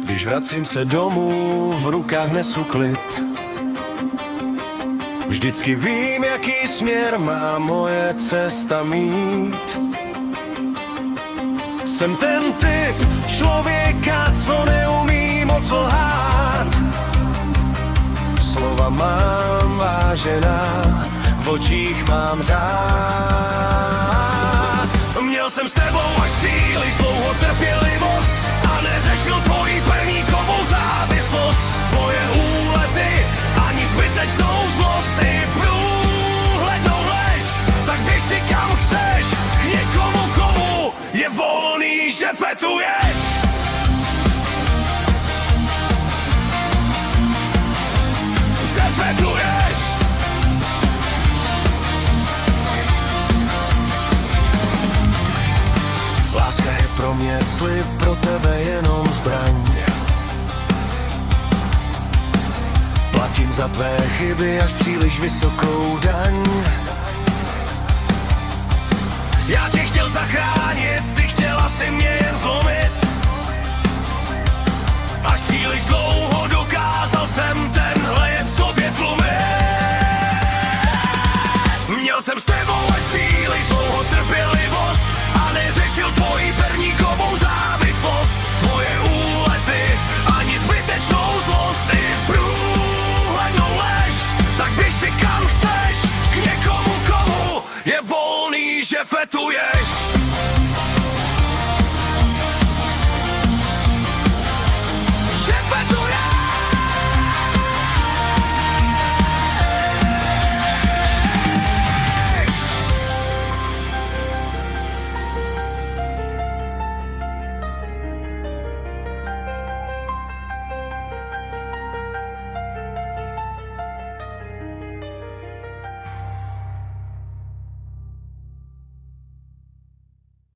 Když vracím se domů, v rukách nesu klid. Vždycky vím, jaký směr má moje cesta mít. Jsem ten typ člověka, co neumí moc lhát. Slova mám vážená, v očích mám řád. Měl jsem s tebou až příliš dlouho trpělivost a neřešil tvoji perníkovou závislost. Tvoje úlety ani zbytečnou zlost i průhlednou lež. Tak běž si kam chceš, k někomu, komu je volný, že fetuješ. Že fetuješ. Láska je pro mě slib, pro tebe jenom zbraň. Platím za tvé chyby až příliš vysokou daň. Já tě chtěl zachránit, ty chtěla si mě jen zlomit. Až příliš dlouho dokázal jsem